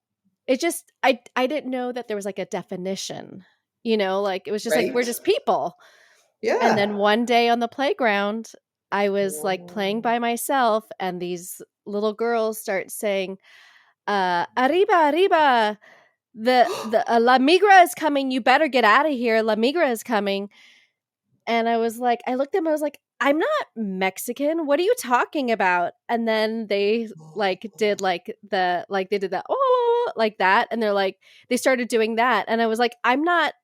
it just I didn't know that there was like a definition. Like it was just like we're Right. just people. And then Yeah. one day on the playground, I was like playing Oh. by myself and these little girls start saying, arriba, arriba, the La Migra is coming. You better get out of here. La Migra is coming. And I was like, I looked at them, I was like, I'm not Mexican. What are you talking about? And then they like did like they did that, oh, like that. And they're like, they started doing that. And I was like, I'm not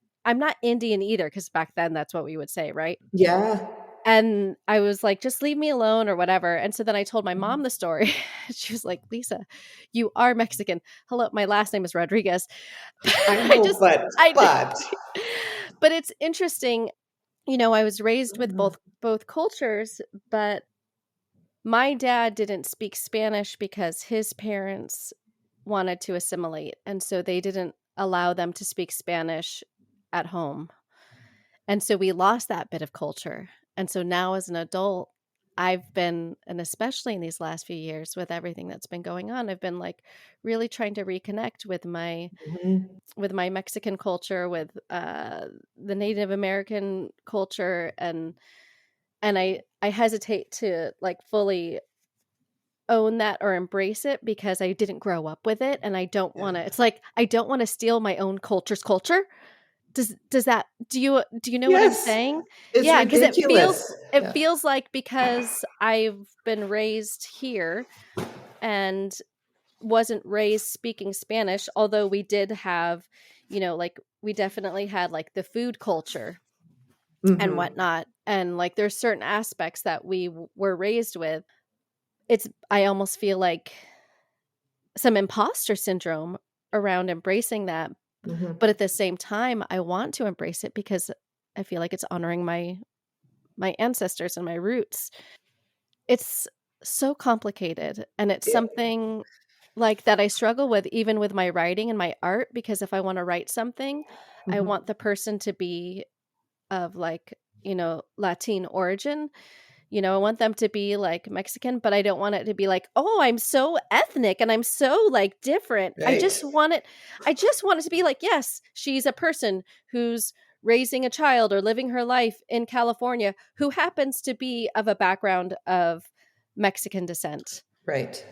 Indian either. Cause back then that's what we would say. Right. Yeah. And I was like, just leave me alone or whatever. And so then I told my mom Mhm. the story. She was like, Lisa, you are Mexican. Hello, my last name is Rodriguez. I I know, just, I, but but it's interesting. I was raised with mm, both cultures, but my dad didn't speak Spanish because his parents wanted to assimilate, and so they didn't allow them to speak Spanish at home. And so we lost that bit of culture. And so now as an adult, I've been, and especially in these last few years with everything that's been going on, I've been like really trying to reconnect Mhm. with my Mexican culture, with the Native American culture, and I hesitate to like fully own that or embrace it because I didn't grow up with it, and I don't want to. Yeah. It's like I don't want to steal my own culture's culture. Does that do you know what I'm Yes, saying? it's Yeah, because ridiculous. it Yeah. feels like because I've been raised here and wasn't raised speaking Spanish, although we did have, like we definitely had like the food culture and Mhm. whatnot. And like there's certain aspects that we were raised with. I almost feel like some imposter syndrome around embracing that. Mhm. But at the same time, I want to embrace it because I feel like it's honoring my ancestors and my roots. It's so complicated, and it's Yeah. something like that I struggle with even with my writing and my art, because if I want to write something, I Mhm. want the person to be of like, Latin origin. I want them to be like Mexican, but I don't want it to be like, "Oh, I'm so ethnic and I'm so like different." Right. I just want it to be like, "Yes, she's a person who's raising a child or living her life in California who happens to be of a background of Mexican descent." Right.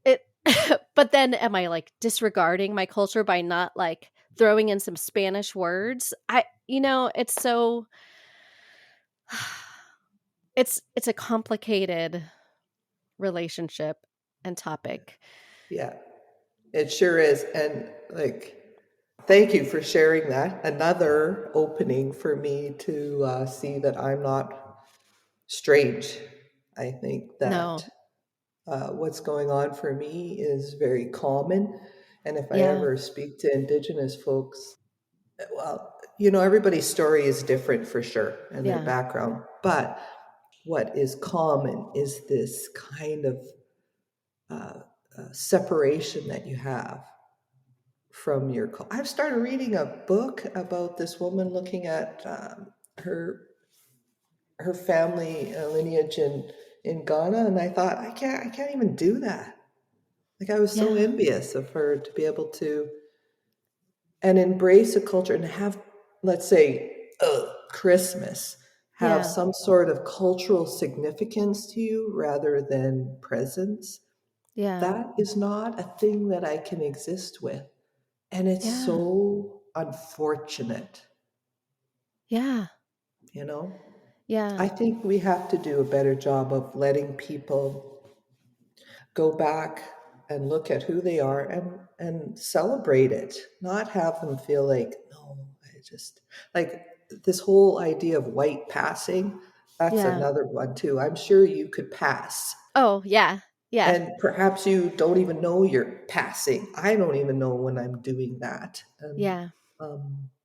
It But then am I like disregarding my culture by not like throwing in some Spanish words? It's so it's a complicated relationship and topic. Yeah. It sure is. And like, thank you for sharing that. Another opening for me to see that I'm not strange. I think that No. what's going on for me is very common. And if I Yeah. ever speak to Indigenous folks, well, everybody's story is different for sure and their Yeah. background. But what is common is this kind of uh, separation that you have from your. I've started reading a book about this woman looking at her her family lineage in Ghana, and I thought I can't even do that. Like I was so Yeah. envious of her to be able to and embrace a culture and have, let's say, Christmas have Yeah. some sort of cultural significance to you rather than presence. Yeah. That is not a thing that I can exist with. And it's Yeah. so unfortunate, Yeah. you know? Yeah. I think we have to do a better job of letting people go back and look at who they are and celebrate it, not have them feel like, no, I just like this whole idea of white passing. That's Yeah. another one too. I'm sure you could pass, Oh, yeah. Yeah. and perhaps you don't even know you're passing. I don't even know when I'm doing that, and Yeah.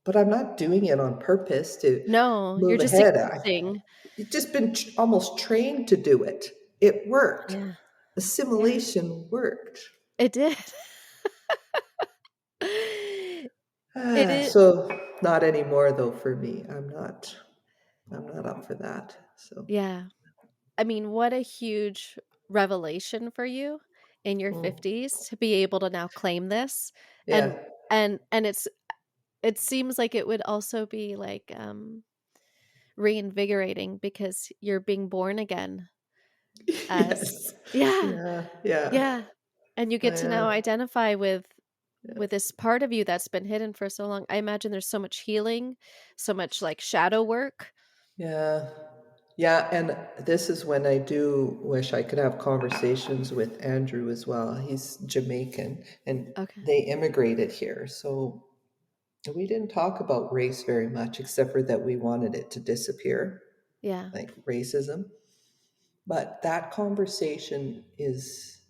but I'm not doing it on purpose to No, you're move just ahead. accepting. I've just been almost trained to do it. It worked. Yeah. Yeah. Assimilation worked. It did. It is. So not anymore though for me. I'm not up for that. So Yeah. I mean, what a huge revelation for you in your mm, 50s to be able to now claim this. And yeah, it seems like it would also be like reinvigorating because you're being born again as yes, yeah. yeah, yeah, Yeah. And you I get to now am. identify Yeah, with this part of you that's been hidden for so long. I imagine there's so much healing, so much like shadow work. yeah, yeah. And this is when I do wish I could have conversations with Andrew as well. He's Jamaican, and Okay. they immigrated here, so we didn't talk about race very much, except for that we wanted it to disappear, Yeah. like racism. But that conversation is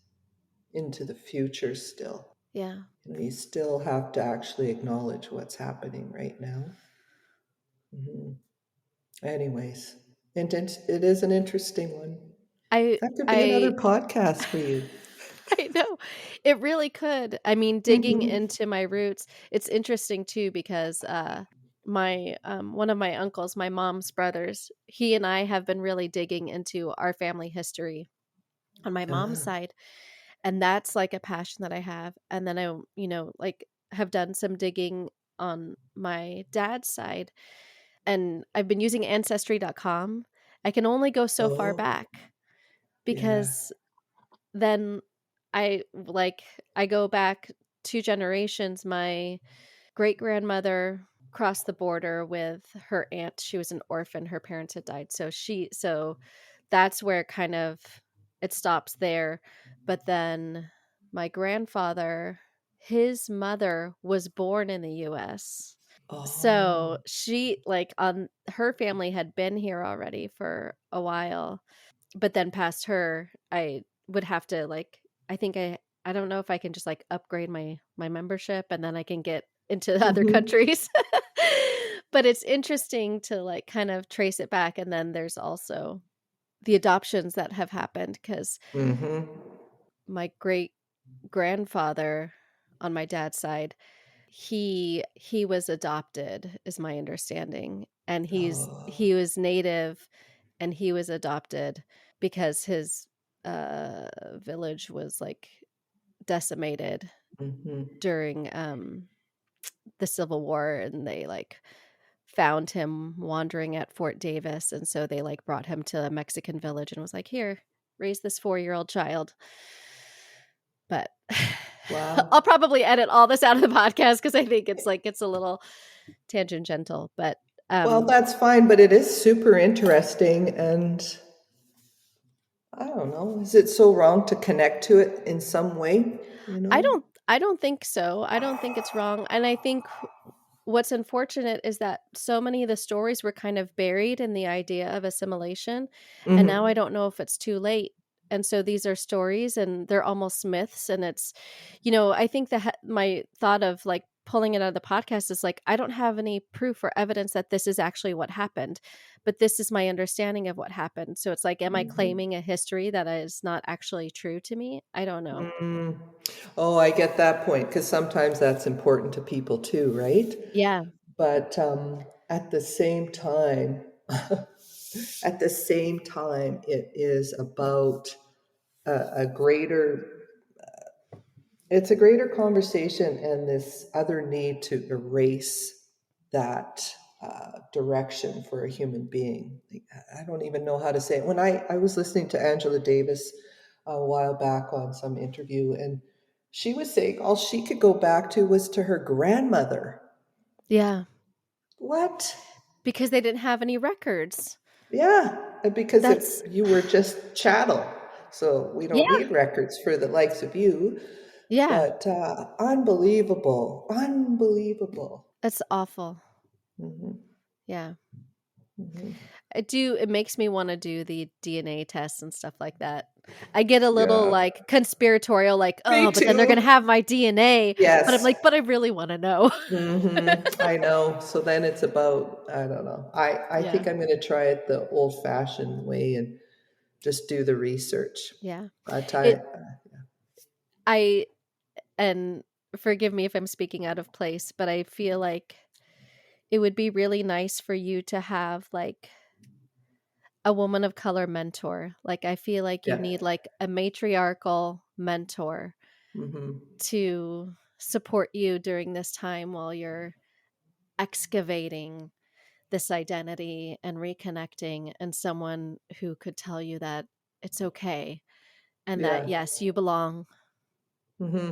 into the future still. Yeah. You still have to actually acknowledge what's happening right now. Mhm. Anyways, and it is an interesting one. I That could be another I podcast for you. I know. It really could. I mean, digging Mhm. into my roots, it's interesting too because my one of my uncles, my mom's brothers, he and I have been really digging into our family history on my mom's Ah, side, and that's like a passion that I have. And then I, like have done some digging on my dad's side, and I've been using ancestry.com. I can only go so far oh, back yeah. because then I go back 2 generations. My great grandmother crossed the border with her aunt. She was an orphan. Her parents had died. So that's where kind of it stops there. But then my grandfather, his mother was born in the US. So Oh. she like on her family had been here already for a while, but then past her, I would have to like I don't know if I can just like upgrade my membership and then I can get into other Mhm. countries. But it's interesting to like kind of trace it back, and then there's also the adoptions that have happened cuz Mhm. my great grandfather on my dad's side, he was adopted is my understanding, and Oh. he was native and he was adopted because his village was like decimated Mhm. during the Civil War, and they like found him wandering at Fort Davis, and so they like brought him to a Mexican village and was like, "Here, raise this 4-year-old child." But I'll Wow. probably edit all this out of the podcast because I think it's a little tangential, but Well, um that's fine, but it is super interesting, and I don't know, is it so wrong to connect to it in some way, you know? I don't think so. I don't think it's wrong. And I think what's unfortunate is that so many of the stories were kind of buried in the idea of assimilation, and now I Mhm. don't know if it's too late. And so these are stories and they're almost myths, and it's I think that my thought of like pulling it out of the podcast is like I don't have any proof or evidence that this is actually what happened, but this is my understanding of what happened. So it's like, am I Mhm. claiming a history that is not actually true to me? I don't know. Mm. Oh, I get that point, because sometimes that's important to people too, right? Yeah. But at the same time, at the same time, it is about a greater, it's a greater conversation and this other need to erase that direction for a human being. Like, I don't even know how to say it. When I was listening to Angela Davis a while back on some interview, and she was saying all she could go back to was to her grandmother. Yeah. What? Because they didn't have any records. Yeah, because That's you were just chattel. So we don't yeah. need records for the likes of you. Yeah. But unbelievable, unbelievable. That's awful. Hmm. Yeah. Hmm. It makes me want to do the DNA tests and stuff like that. I get a little Yeah, like conspiratorial, like, me oh, but then they're gonna too. have my DNA. But I'm Yes. like, but I really want to know. I know. So then it's about, I don't know. I Yeah. think I'm going to try it the old fashioned way and just do the research. Yeah. But I and forgive me if I'm speaking out of place, but I feel like it would be really nice for you to have like a woman of color mentor. Like I feel like you yeah. need like a matriarchal mentor Hmm. to support you during this time while you're excavating this identity and reconnecting, and someone who could tell you that it's okay and that Yeah. yes, you belong. Hmm.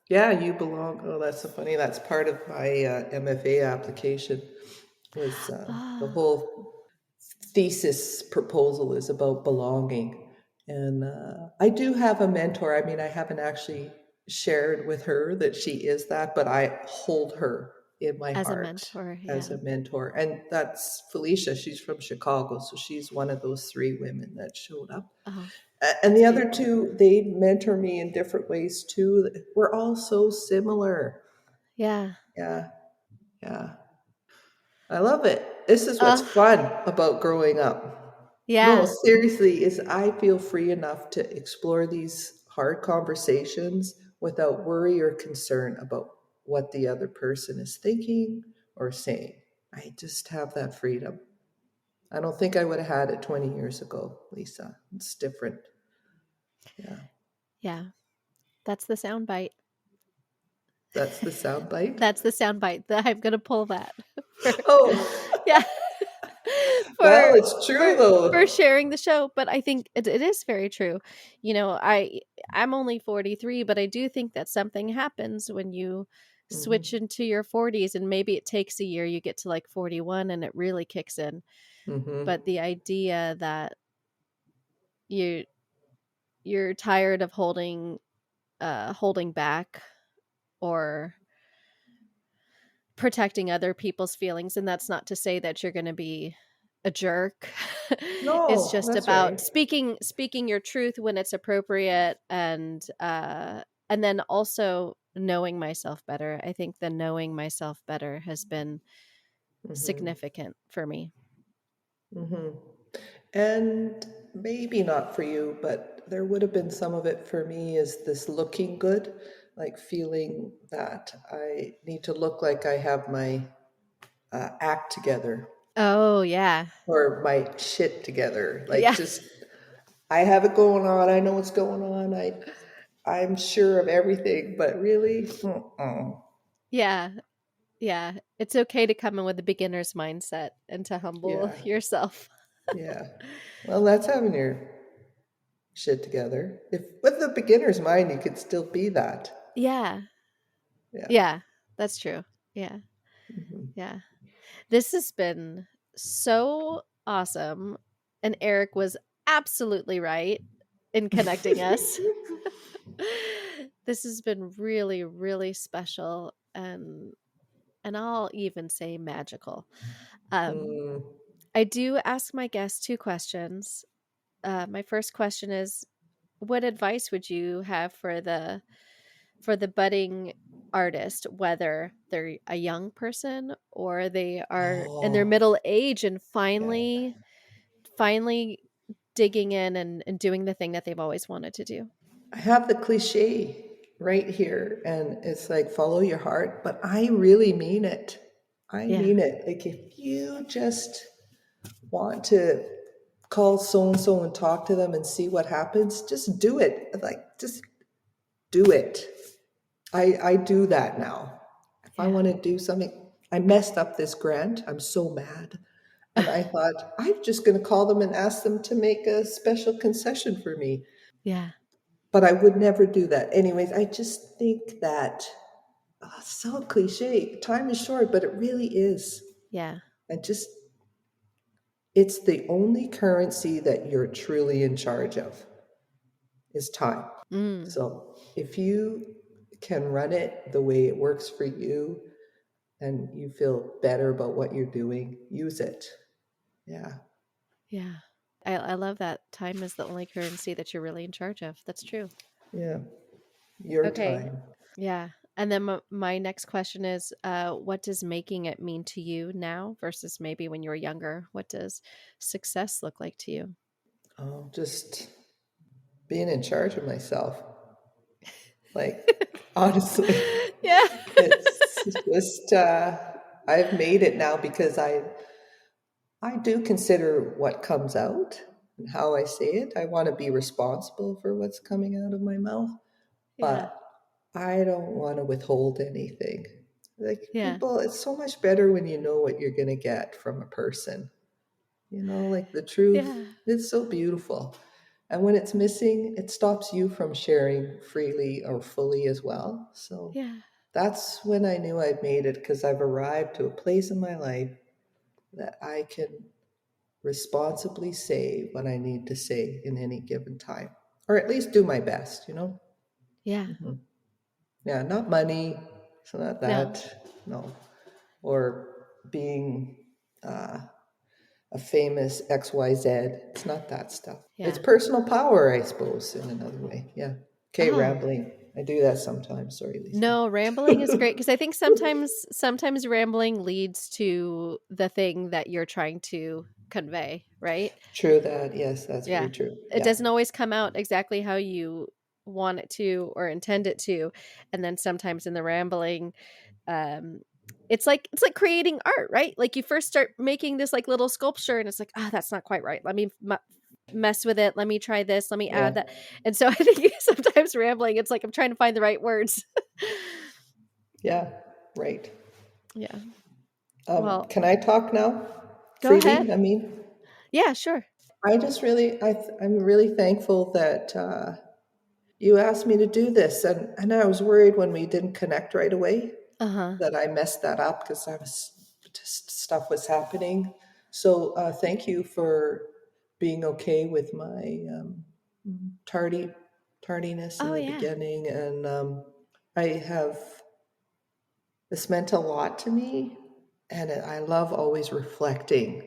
Yeah, you belong. Oh, that's so funny. That's part of my MFA application was the Ah, whole thesis proposal is about belonging. And I do have a mentor. I mean, I haven't actually shared with her that she is that, but I hold her in my as a heart mentor, as yeah. a mentor. And that's Felicia. She's from Chicago. So she's one of those three women that showed up. Oh, And that's the other beautiful. two, they mentor me in different ways too. We're all so similar. Yeah. Yeah, yeah. I love it. This is what's Oh, fun about growing up. No, yeah. seriously, is I feel free enough to explore these hard conversations without worry or concern about what the other person is thinking or saying. I just have that freedom. I don't think I would have had it 20 years ago, Lisa. It's different. Yeah. Yeah. That's the sound bite. That's the sound bite. That's the sound bite. That I'm gonna pull that. Oh, Yeah. well, for it's true though. for sharing the show, but I think it is very true. You know, I'm only 43, but I do think that something happens when you switch Hmm. into your 40s, and maybe it takes a year, you get to like 41 and it really kicks in. Hmm. But the idea that you you're tired of holding back or protecting other people's feelings, and that's not to say that you're going to be a jerk. It's No, just that's about right. speaking your truth when it's appropriate, and then also knowing myself better. I think the knowing myself better has been Hmm. significant for me. Hmm. And maybe not for you, but there would have been some of it for me is this looking good, like feeling that I need to look like I have my act together Oh yeah. or my shit together. Like Yeah. just I have it going on. I know what's going on. I'm sure of everything, but really, Yeah. Yeah. It's okay to come in with a beginner's mindset and to humble yeah, yourself. yeah. Well, that's having your shit together. If with the beginner's mind, you could still be that. Yeah. Yeah. Yeah. That's true. Yeah. Hmm. Yeah. This has been so awesome. And Eric was absolutely right in connecting us. This has been really, really special and I'll even say magical. Um, Mm. I do ask my guests two questions. My first question is, what advice would you have for the budding artist, whether they're a young person or they are in their Oh, middle age and yeah. finally digging in and doing the thing that they've always wanted to do? I have the cliche right here, and it's like follow your heart, but I really mean it. I Yeah. mean it. Like if you just want to call so and so and talk to them and see what happens, just do it. Like just do it. I do that now. If I Yeah. want to do something, I messed up this grant. I'm so mad. And I thought, I'm just going to call them and ask them to make a special concession for me. Yeah. But I would never do that. Anyways, I just think that so cliche. Time is short, but it really is. Yeah. And just, it's the only currency that you're truly in charge of is time. Mm. So if you can run it the way it works for you and you feel better about what you're doing, use it. Yeah. Yeah. I love that. Time is the only currency that you're really in charge of. That's true. Yeah. Your Okay. time. Yeah. And then my next question is, what does making it mean to you now versus maybe when you were younger? What does success look like to you? Oh, just being in charge of myself. Like, honestly, Yeah. it's just, I've made it now because I do consider what comes out and how I say it. I want to be responsible for what's coming out of my mouth, Yeah. but I don't want to withhold anything. Like Yeah. people, it's so much better when you know what you're going to get from a person. You know, like the truth, Yeah. it's so beautiful. And when it's missing, it stops you from sharing freely or fully as well. So Yeah. that's when I knew I'd made it because I've arrived to a place in my life that I can responsibly say what I need to say in any given time, or at least do my best, you know? Yeah. Hmm. Yeah, not money. It's not No. that. No. Or being uh, a famous XYZ. It's not that stuff. It's Yeah. personal power, I suppose, in another way. Yeah. Okay, Oh, rambling. I do that sometimes. Sorry, Lisa. no, rambling is great because I think sometimes rambling leads to the thing that you're trying to convey, right? True that. Yes, that's very Yeah. true. It Yeah. doesn't always come out exactly how you want it to or intend it to. And then sometimes in the rambling, it's like creating art, right? Like you first start making this like little sculpture and it's like, that's not quite right. Let me mess with it. Let me try this. Let me add Yeah. that. And so I think sometimes rambling, it's like I'm trying to find the right words. Yeah. Right. Yeah. Well, Can I talk now go ahead. freely? I mean, Yeah, sure. I'm really thankful that you asked me to do this, and I was worried when we didn't connect right away Uh-huh. that I messed that up because I was just stuff was happening. So thank you for being okay with my tardiness in Oh the yeah. beginning, and I have this meant a lot to me, and I love always reflecting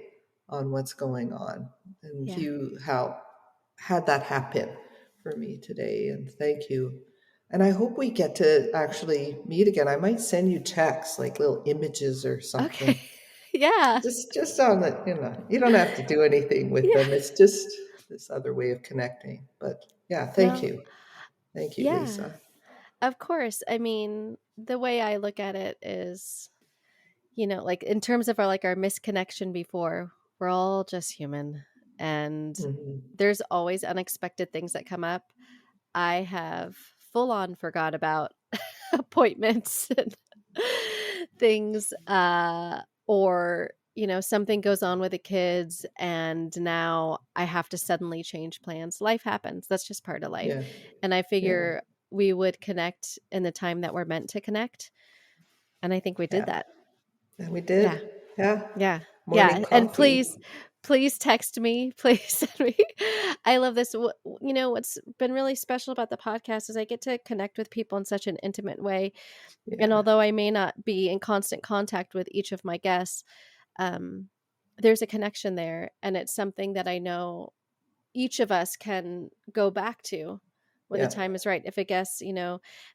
on what's going on. And Yeah. you had that happen for me today, and thank you. And I hope we get to actually meet again. I might send you texts, like little images or Okay. something. Yeah. Just on the, you don't have to do anything with Yeah. them. It's just this other way of connecting. But yeah, thank No. you. Thank you, Yeah. Lisa. Of course. I mean, the way I look at it is, like in terms of our misconnection before, we're all just human and Hmm. there's always unexpected things that come up. I have full on forgot about appointments and things, or something goes on with the kids and now I have to suddenly change plans. Life happens. That's just part of life. Yeah, And I yeah, figure we would connect in the time that we're meant to connect. And I think we did yeah. that. And we Yeah. did. Yeah. Yeah. Morning Yeah. And coffee. please text me. Please send me. I love this. What's been really special about the podcast is I get to connect with people in such an intimate way. And Yeah, although I may not be in constant contact with each of my guests, um, there's a connection there. And it's something that I know each of us can go back to when the yeah. time is right. If a guest,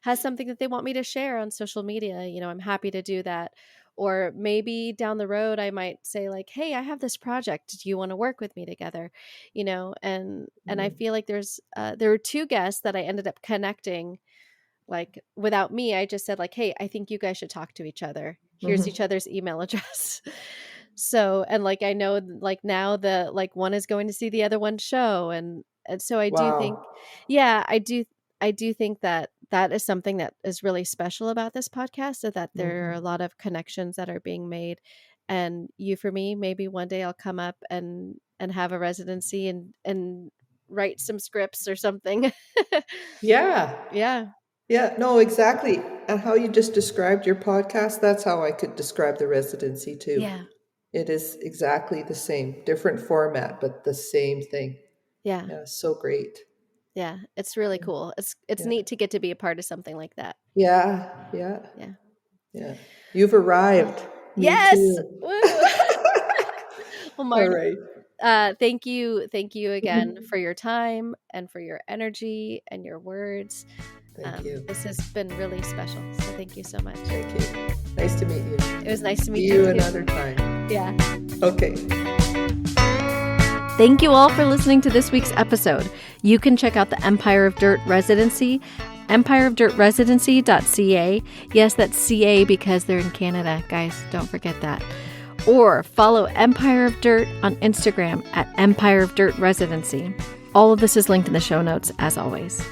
has something that they want me to share on social media, I'm happy to do that. Or maybe down the road, I might say like, "Hey, I have this project. Do you want to work with me together?" And I Mm, feel like there were two guests that I ended up connecting. Like without me, I just said like, "Hey, I think you guys should talk to each other. Here's each mhm. other's email address." So, and like I know like now the like one is going to see the other one's show, and so I do think, Wow. yeah, I do think that that is something that is really special about this podcast, so that there are a Mhm. lot of connections that are being made. And you for me, maybe one day I'll come up and have a residency and write some scripts or something. Yeah. Yeah. Yeah, no, exactly. And how you just described your podcast, that's how I could describe the residency too. Yeah. It is exactly the same, different format, but the same thing. Yeah. Yeah, so great. Yeah. It's really Yeah. cool. It's Yeah. neat to get to be a part of something like that. Yeah. Yeah. Yeah. Yeah. You've Well, arrived. Me yes. too. Woo. Well, All Marnie, right. thank you again for your time and for your energy and your words. Thank you. This has been really special. So thank you so much. Thank you. Nice to meet you. It was nice to See meet you you too. another time. Yeah. Okay. Thank you all for listening to this week's episode. You can check out the Empire of Dirt Residency, empireofdirtresidency.ca. Yes, that's CA because they're in Canada. Guys, don't forget that. Or follow Empire of Dirt on Instagram at Empire of Dirt Residency. All of this is linked in the show notes, as always.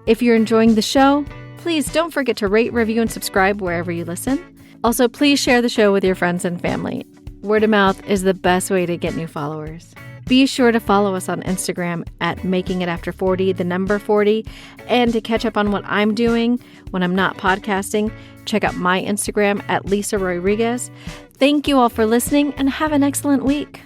If you're enjoying the show, please don't forget to rate, review, and subscribe wherever you listen. Also, please share the show with your friends and family. Word of mouth is the best way to get new followers. Be sure to follow us on Instagram at makingitafter40, the number 40, and to catch up on what I'm doing when I'm not podcasting, check out my Instagram at Lisa Rodriguez. Thank you all for listening and have an excellent week.